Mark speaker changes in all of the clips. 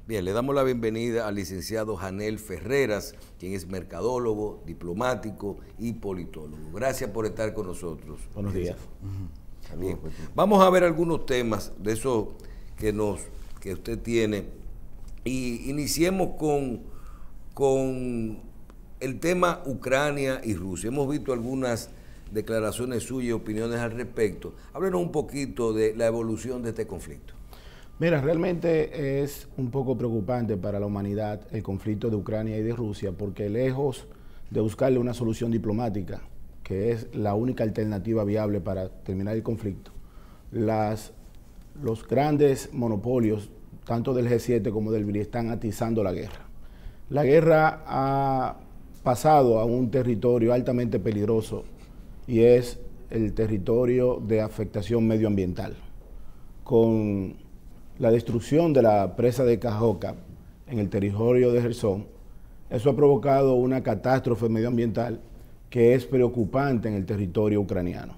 Speaker 1: Bien, le damos la bienvenida al licenciado Janel Ferreras, quien es mercadólogo, diplomático y politólogo. Gracias por estar con nosotros.
Speaker 2: Buenos días.
Speaker 1: Bien. Vamos a ver algunos temas de esos que usted tiene. Y iniciemos con el tema Ucrania y Rusia. Hemos visto algunas declaraciones suyas y opiniones al respecto. Háblenos un poquito de la evolución de este conflicto.
Speaker 2: Mira, realmente es un poco preocupante para la humanidad el conflicto de Ucrania y de Rusia, porque lejos de buscarle una solución diplomática, que es la única alternativa viable para terminar el conflicto, los grandes monopolios, tanto del G7 como del BRI, están atizando la guerra. La guerra ha pasado a un territorio altamente peligroso y es el territorio de afectación medioambiental, con la destrucción de la presa de Kajovka en el territorio de Jersón. Eso ha provocado una catástrofe medioambiental que es preocupante en el territorio ucraniano.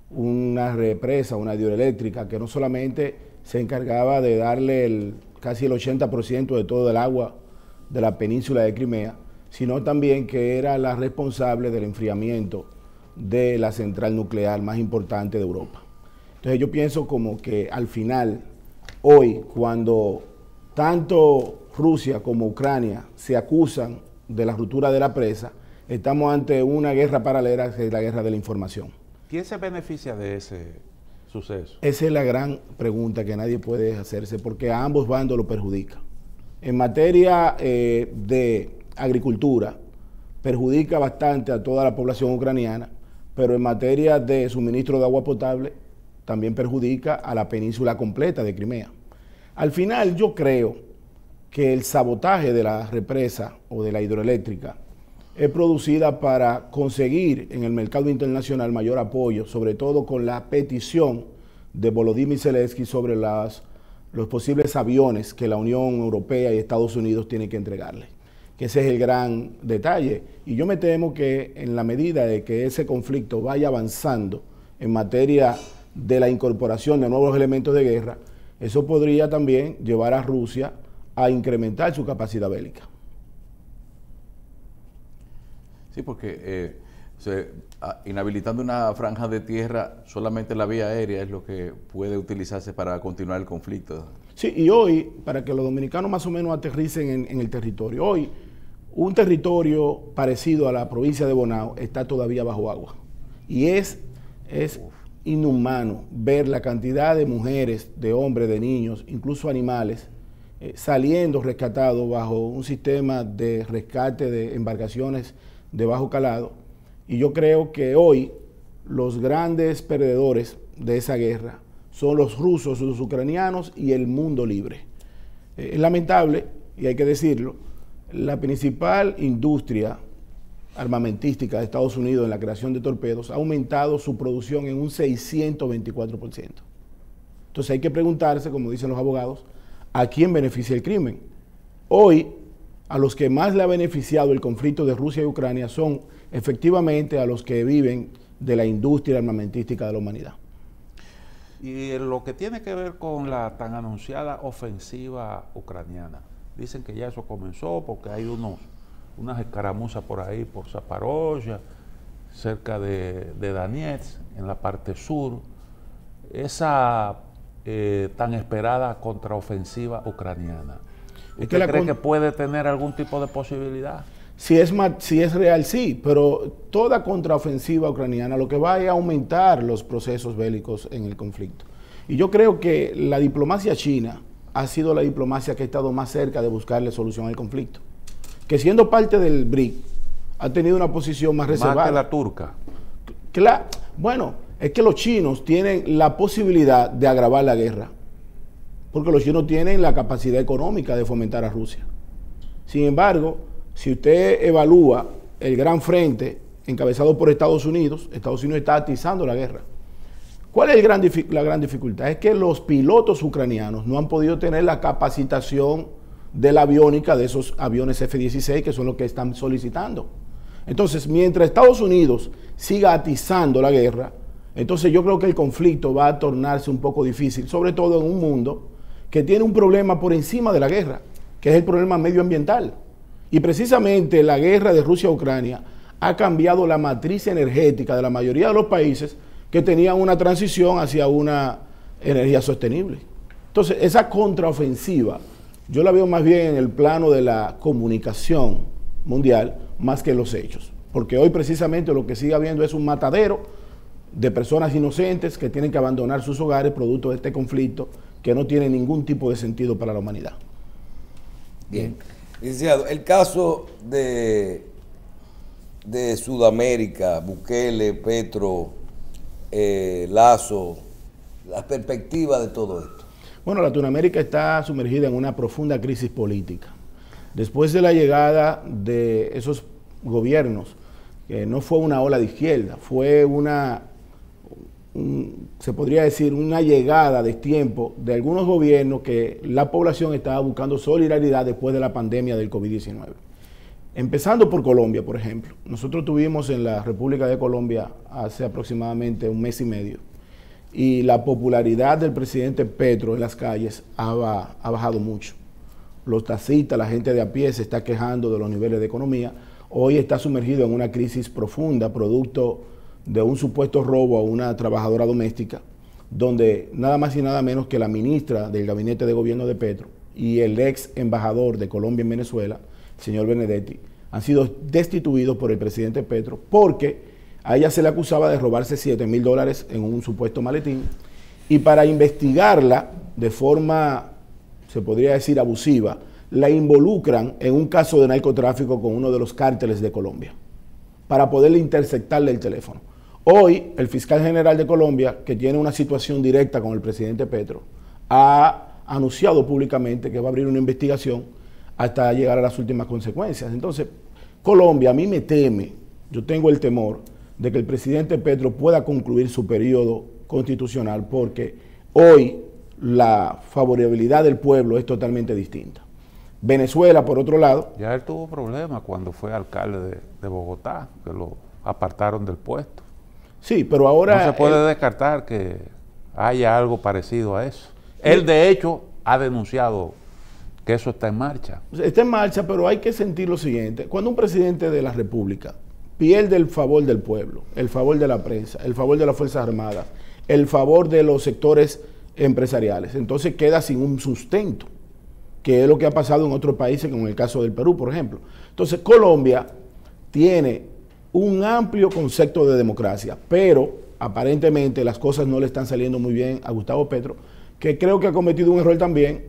Speaker 2: Una represa, una hidroeléctrica que no solamente se encargaba de darle casi el 80% de todo el agua de la península de Crimea, sino también que era la responsable del enfriamiento de la central nuclear más importante de Europa. Entonces yo pienso como que al final, hoy, cuando tanto Rusia como Ucrania se acusan de la ruptura de la presa, estamos ante una guerra paralela, que es la guerra de la información.
Speaker 3: ¿Quién se beneficia de ese suceso?
Speaker 2: Esa es la gran pregunta que nadie puede hacerse, porque a ambos bandos lo perjudica. En materia de agricultura, perjudica bastante a toda la población ucraniana, pero en materia de suministro de agua potable, también perjudica a la península completa de Crimea. Al final yo creo que el sabotaje de la represa o de la hidroeléctrica es producida para conseguir en el mercado internacional mayor apoyo, sobre todo con la petición de Volodymyr Zelensky sobre los posibles aviones que la Unión Europea y Estados Unidos tienen que entregarle. Que ese es el gran detalle. Y yo me temo que en la medida de que ese conflicto vaya avanzando en materia de la incorporación de nuevos elementos de guerra, eso podría también llevar a Rusia a incrementar su capacidad bélica.
Speaker 3: Sí, porque inhabilitando una franja de tierra, solamente la vía aérea es lo que puede utilizarse para continuar el conflicto.
Speaker 2: Sí, y hoy, para que los dominicanos más o menos aterricen en el territorio, hoy un territorio parecido a la provincia de Bonao está todavía bajo agua. Y es inhumano ver la cantidad de mujeres, de hombres, de niños, incluso animales, saliendo rescatados bajo un sistema de rescate de embarcaciones de bajo calado. Y yo creo que hoy los grandes perdedores de esa guerra son los rusos, los ucranianos y el mundo libre. Es lamentable, y hay que decirlo, la principal industria armamentística de Estados Unidos en la creación de torpedos ha aumentado su producción en un 624%. Entonces hay que preguntarse, como dicen los abogados, ¿a quién beneficia el crimen? Hoy, a los que más le ha beneficiado el conflicto de Rusia y Ucrania son efectivamente a los que viven de la industria armamentística de la humanidad.
Speaker 3: Y lo que tiene que ver con la tan anunciada ofensiva ucraniana, dicen que ya eso comenzó porque hay unas escaramuzas por ahí, por Zaporozhia, cerca de Donetsk, en la parte sur. Esa tan esperada contraofensiva ucraniana, ¿usted cree que puede tener algún tipo de posibilidad?
Speaker 2: Si es real, sí, pero toda contraofensiva ucraniana lo que va es a aumentar los procesos bélicos en el conflicto. Y yo creo que la diplomacia china ha sido la diplomacia que ha estado más cerca de buscarle solución al conflicto. Que siendo parte del BRIC, ha tenido una posición más reservada.
Speaker 3: Más que la turca.
Speaker 2: Claro, bueno, es que los chinos tienen la posibilidad de agravar la guerra, porque los chinos tienen la capacidad económica de fomentar a Rusia. Sin embargo, si usted evalúa el gran frente encabezado por Estados Unidos está atizando la guerra. ¿Cuál es la gran dificultad? Es que los pilotos ucranianos no han podido tener la capacitación de la aviónica de esos aviones F-16 que son los que están solicitando. Entonces, mientras Estados Unidos siga atizando la guerra, entonces yo creo que el conflicto va a tornarse un poco difícil, sobre todo en un mundo que tiene un problema por encima de la guerra, que es el problema medioambiental. Y precisamente la guerra de Rusia a Ucrania ha cambiado la matriz energética de la mayoría de los países que tenían una transición hacia una energía sostenible. Entonces, esa contraofensiva, yo la veo más bien en el plano de la comunicación mundial, más que en los hechos. Porque hoy precisamente lo que sigue habiendo es un matadero de personas inocentes que tienen que abandonar sus hogares producto de este conflicto que no tiene ningún tipo de sentido para la humanidad.
Speaker 1: Bien. Licenciado, el caso de Sudamérica, Bukele, Petro, Lazo, la perspectiva de todo esto.
Speaker 2: Bueno, Latinoamérica está sumergida en una profunda crisis política. Después de la llegada de esos gobiernos, que no fue una ola de izquierda, fue se podría decir, una llegada de tiempo de algunos gobiernos que la población estaba buscando solidaridad después de la pandemia del COVID-19. Empezando por Colombia, por ejemplo. Nosotros tuvimos en la República de Colombia hace aproximadamente un mes y medio, y la popularidad del presidente Petro en las calles ha bajado mucho. Los taxistas, la gente de a pie se está quejando de los niveles de economía. Hoy está sumergido en una crisis profunda, producto de un supuesto robo a una trabajadora doméstica, donde nada más y nada menos que la ministra del gabinete de gobierno de Petro y el ex embajador de Colombia en Venezuela, el señor Benedetti, han sido destituidos por el presidente Petro porque a ella se le acusaba de robarse $7,000 en un supuesto maletín, y para investigarla de forma, se podría decir, abusiva, la involucran en un caso de narcotráfico con uno de los cárteles de Colombia, para poderle interceptarle el teléfono. Hoy, el fiscal general de Colombia, que tiene una situación directa con el presidente Petro, ha anunciado públicamente que va a abrir una investigación hasta llegar a las últimas consecuencias. Entonces, Colombia a mí me teme, yo tengo el temor de que el presidente Petro pueda concluir su periodo constitucional, porque hoy la favorabilidad del pueblo es totalmente distinta. Venezuela, por otro lado...
Speaker 3: Ya él tuvo problemas cuando fue alcalde de Bogotá, que lo apartaron del puesto.
Speaker 2: Sí, pero ahora...
Speaker 3: No se puede descartar que haya algo parecido a eso. Él, de hecho, ha denunciado que eso está en marcha.
Speaker 2: Está en marcha, pero hay que sentir lo siguiente. Cuando un presidente de la República pierde el favor del pueblo, el favor de la prensa, el favor de las Fuerzas Armadas, el favor de los sectores empresariales, entonces queda sin un sustento, que es lo que ha pasado en otros países, como en el caso del Perú, por ejemplo. Entonces, Colombia tiene un amplio concepto de democracia, pero aparentemente las cosas no le están saliendo muy bien a Gustavo Petro, que creo que ha cometido un error también,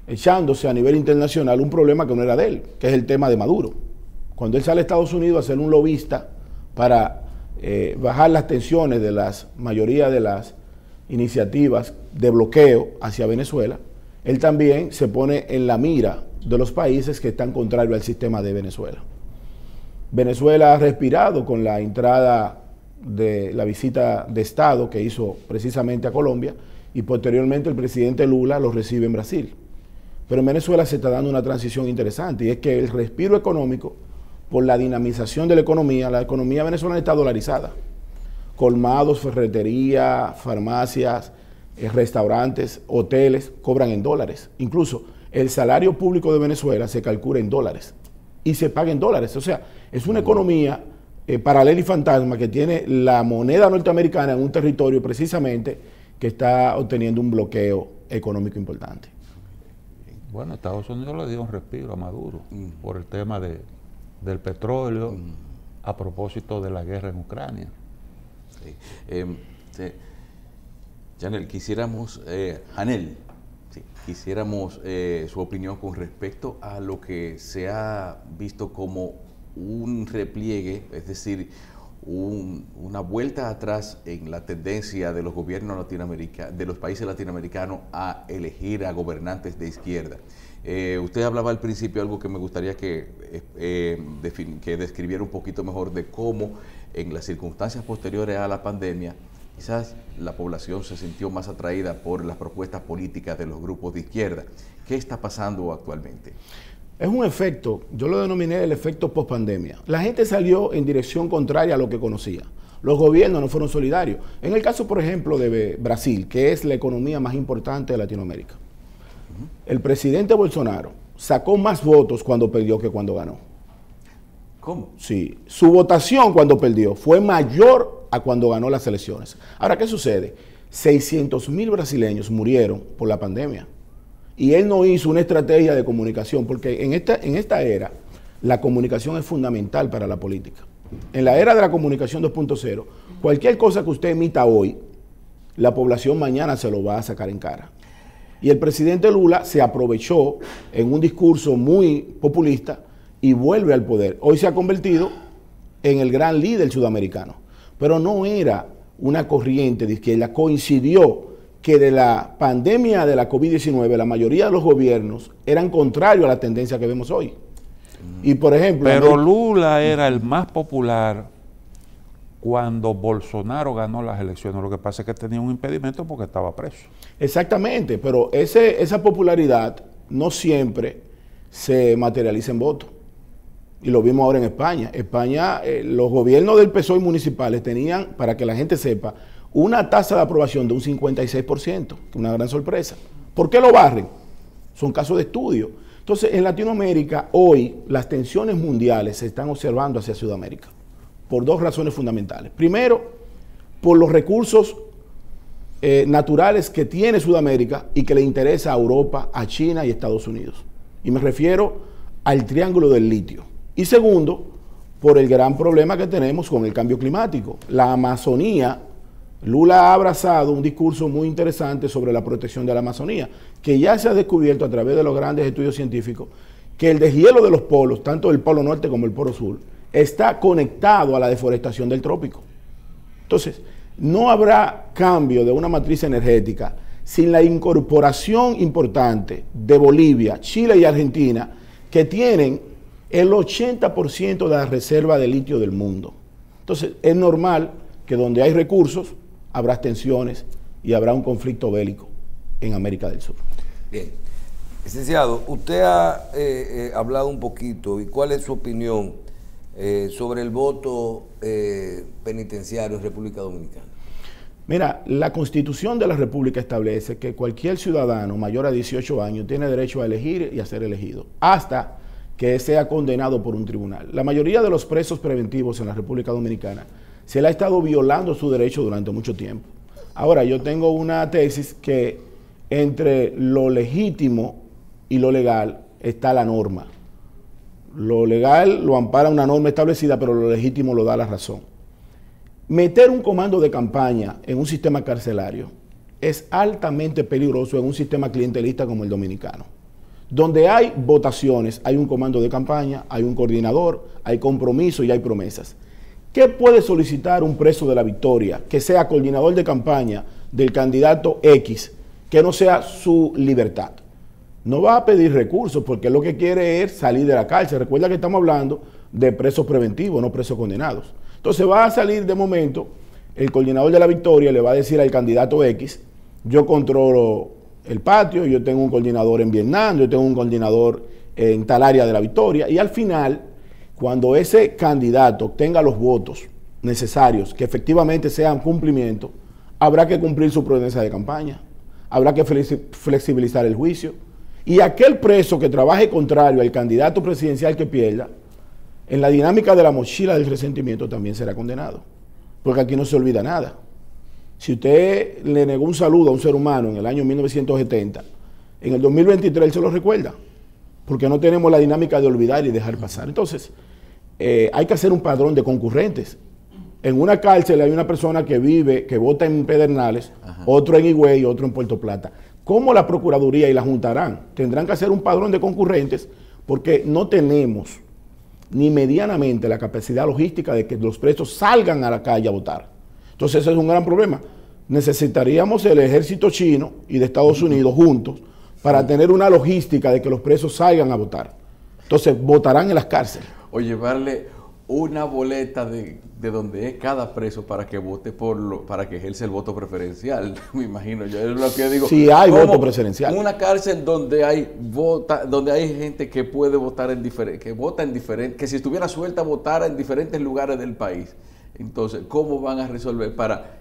Speaker 2: echándose a nivel internacional un problema que no era de él, que es el tema de Maduro. Cuando él sale a Estados Unidos a ser un lobista para bajar las tensiones de la mayoría de las iniciativas de bloqueo hacia Venezuela, él también se pone en la mira de los países que están contrarios al sistema de Venezuela. Venezuela ha respirado con la entrada de la visita de Estado que hizo precisamente a Colombia, y posteriormente el presidente Lula lo recibe en Brasil. Pero en Venezuela se está dando una transición interesante, y es que el respiro económico, por la dinamización de la economía venezolana está dolarizada. Colmados, ferretería, farmacias, restaurantes, hoteles cobran en dólares. Incluso el salario público de Venezuela se calcula en dólares y se paga en dólares. O sea, es una economía paralela y fantasma que tiene la moneda norteamericana en un territorio precisamente que está obteniendo un bloqueo económico importante.
Speaker 3: Bueno, Estados Unidos le dio un respiro a Maduro por el tema del petróleo a propósito de la guerra en Ucrania.
Speaker 4: Janel, quisiéramos, quisiéramos su opinión con respecto a lo que se ha visto como un repliegue, es decir, una vuelta atrás en la tendencia de los gobiernos latinoamericanos, de los países latinoamericanos, a elegir a gobernantes de izquierda. Usted hablaba al principio algo que me gustaría que describiera un poquito mejor de cómo en las circunstancias posteriores a la pandemia quizás la población se sintió más atraída por las propuestas políticas de los grupos de izquierda. ¿Qué está pasando actualmente?
Speaker 2: Es un efecto, yo lo denominé el efecto post-pandemia. La gente salió en dirección contraria a lo que conocía. Los gobiernos no fueron solidarios. En el caso, por ejemplo, de Brasil, que es la economía más importante de Latinoamérica, el presidente Bolsonaro sacó más votos cuando perdió que cuando ganó.
Speaker 4: ¿Cómo?
Speaker 2: Sí, su votación cuando perdió fue mayor a cuando ganó las elecciones. Ahora, ¿qué sucede? 600,000 brasileños murieron por la pandemia. Y él no hizo una estrategia de comunicación, porque en esta era la comunicación es fundamental para la política. En la era de la comunicación 2.0, cualquier cosa que usted emita hoy, la población mañana se lo va a sacar en cara. Y el presidente Lula se aprovechó en un discurso muy populista y vuelve al poder. Hoy se ha convertido en el gran líder sudamericano. Pero no era una corriente de izquierda, coincidió que de la pandemia de la COVID-19 la mayoría de los gobiernos eran contrarios a la tendencia que vemos hoy. Y por ejemplo...
Speaker 3: Pero Lula era el más popular cuando Bolsonaro ganó las elecciones. Lo que pasa es que tenía un impedimento porque estaba preso.
Speaker 2: Exactamente, pero esa popularidad no siempre se materializa en votos. Y lo vimos ahora en España. España, los gobiernos del PSOE municipales tenían, para que la gente sepa, una tasa de aprobación de un 56%, una gran sorpresa. ¿Por qué lo barren? Son casos de estudio. Entonces, en Latinoamérica, hoy, las tensiones mundiales se están observando hacia Sudamérica, por dos razones fundamentales. Primero, por los recursos naturales que tiene Sudamérica y que le interesa a Europa, a China y a Estados Unidos. Y me refiero al triángulo del litio. Y segundo, por el gran problema que tenemos con el cambio climático. La Amazonía, Lula ha abrazado un discurso muy interesante sobre la protección de la Amazonía, que ya se ha descubierto a través de los grandes estudios científicos, que el deshielo de los polos, tanto del polo norte como el polo sur, está conectado a la deforestación del trópico. Entonces, no habrá cambio de una matriz energética sin la incorporación importante de Bolivia, Chile y Argentina, que tienen el 80% de la reserva de litio del mundo. Entonces, es normal que donde hay recursos, habrá tensiones y habrá un conflicto bélico en América del Sur.
Speaker 1: Bien. Licenciado, usted ha hablado un poquito, y ¿cuál es su opinión sobre el voto penitenciario en República Dominicana?
Speaker 2: Mira, la Constitución de la República establece que cualquier ciudadano mayor a 18 años tiene derecho a elegir y a ser elegido, hasta que sea condenado por un tribunal. La mayoría de los presos preventivos en la República Dominicana se le ha estado violando su derecho durante mucho tiempo. Ahora, yo tengo una tesis que entre lo legítimo y lo legal está la norma. Lo legal lo ampara una norma establecida, pero lo legítimo lo da la razón. Meter un comando de campaña en un sistema carcelario es altamente peligroso en un sistema clientelista como el dominicano. Donde hay votaciones, hay un comando de campaña, hay un coordinador, hay compromiso y hay promesas. ¿Qué puede solicitar un preso de la Victoria que sea coordinador de campaña del candidato X, que no sea su libertad? No va a pedir recursos porque lo que quiere es salir de la cárcel. Recuerda que estamos hablando de presos preventivos, no presos condenados. Entonces va a salir de momento, el coordinador de la Victoria le va a decir al candidato X, yo controlo el patio, yo tengo un coordinador en Vietnam, yo tengo un coordinador en tal área de la Victoria, y al final, cuando ese candidato obtenga los votos necesarios, que efectivamente sean cumplimiento, habrá que cumplir su promesa de campaña, habrá que flexibilizar el juicio, y aquel preso que trabaje contrario al candidato presidencial que pierda, en la dinámica de la mochila del resentimiento también será condenado, porque aquí no se olvida nada. Si usted le negó un saludo a un ser humano en el año 1970, en el 2023 él se lo recuerda, porque no tenemos la dinámica de olvidar y dejar pasar. Entonces, hay que hacer un padrón de concurrentes. En una cárcel hay una persona que vive, que vota en Pedernales, otro en Higüey y otro en Puerto Plata. ¿Cómo la Procuraduría y la Junta harán? Tendrán que hacer un padrón de concurrentes porque no tenemos ni medianamente la capacidad logística de que los presos salgan a la calle a votar. Entonces ese es un gran problema. Necesitaríamos el ejército chino y de Estados Unidos juntos para tener una logística de que los presos salgan a votar. Entonces votarán en las cárceles.
Speaker 4: O llevarle una boleta de donde es cada preso para que vote para que ejerce el voto preferencial. Me imagino yo, es lo que digo.
Speaker 2: Sí, hay voto preferencial.
Speaker 4: Una cárcel donde hay gente que puede votar que si estuviera suelta votara en diferentes lugares del país. Entonces, ¿cómo van a resolver para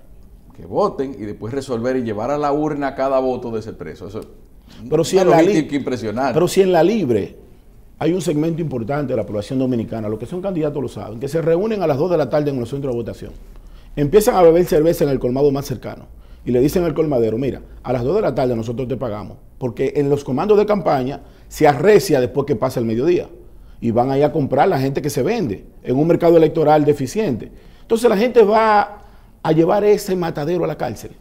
Speaker 4: que voten y después resolver y llevar a la urna cada voto de ese preso? Eso
Speaker 2: Pero si, pero si en la libre hay un segmento importante de la población dominicana, los que son candidatos lo saben, que se reúnen a las 2 de la tarde en los centros de votación, empiezan a beber cerveza en el colmado más cercano y le dicen al colmadero, mira, a las 2 de la tarde nosotros te pagamos, porque en los comandos de campaña se arrecia después que pasa el mediodía y van ahí a comprar la gente que se vende en un mercado electoral deficiente. Entonces la gente va a llevar ese matadero a la cárcel.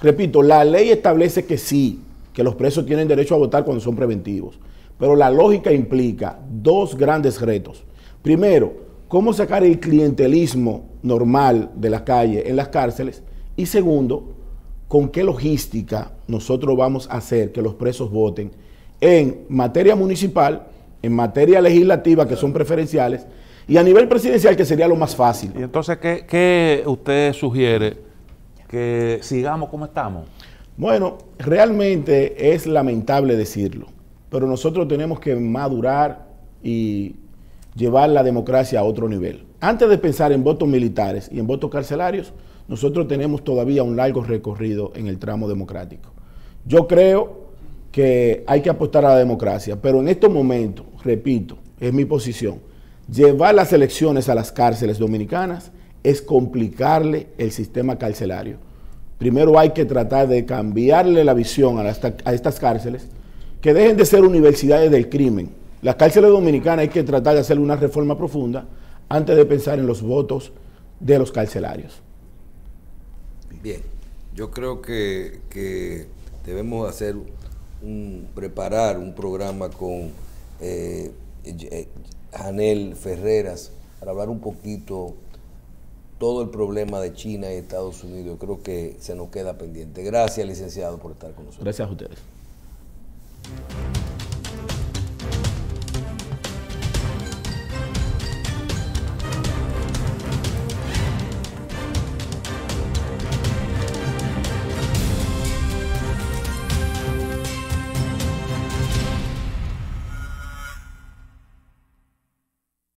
Speaker 2: Repito, la ley establece que sí, que los presos tienen derecho a votar cuando son preventivos, pero la lógica implica 2 grandes retos. Primero, cómo sacar el clientelismo normal de la calle en las cárceles, y segundo, con qué logística nosotros vamos a hacer que los presos voten en materia municipal, en materia legislativa, que son preferenciales, y a nivel presidencial, que sería lo más fácil.
Speaker 3: Y entonces, ¿qué usted sugiere? ¿Que sigamos como estamos?
Speaker 2: Bueno, realmente es lamentable decirlo, pero nosotros tenemos que madurar y llevar la democracia a otro nivel. Antes de pensar en votos militares y en votos carcelarios, nosotros tenemos todavía un largo recorrido en el tramo democrático. Yo creo que hay que apostar a la democracia, pero en estos momentos, repito, es mi posición, llevar las elecciones a las cárceles dominicanas es complicarle el sistema carcelario. Primero hay que tratar de cambiarle la visión a estas cárceles, que dejen de ser universidades del crimen. Las cárceles dominicanas hay que tratar de hacer una reforma profunda antes de pensar en los votos de los carcelarios.
Speaker 1: Bien, yo creo que debemos hacer preparar un programa con Janel Ferreras para hablar un poquito todo el problema de China y Estados Unidos. Creo que se nos queda pendiente. Gracias, licenciado, por estar con nosotros.
Speaker 2: Gracias a ustedes.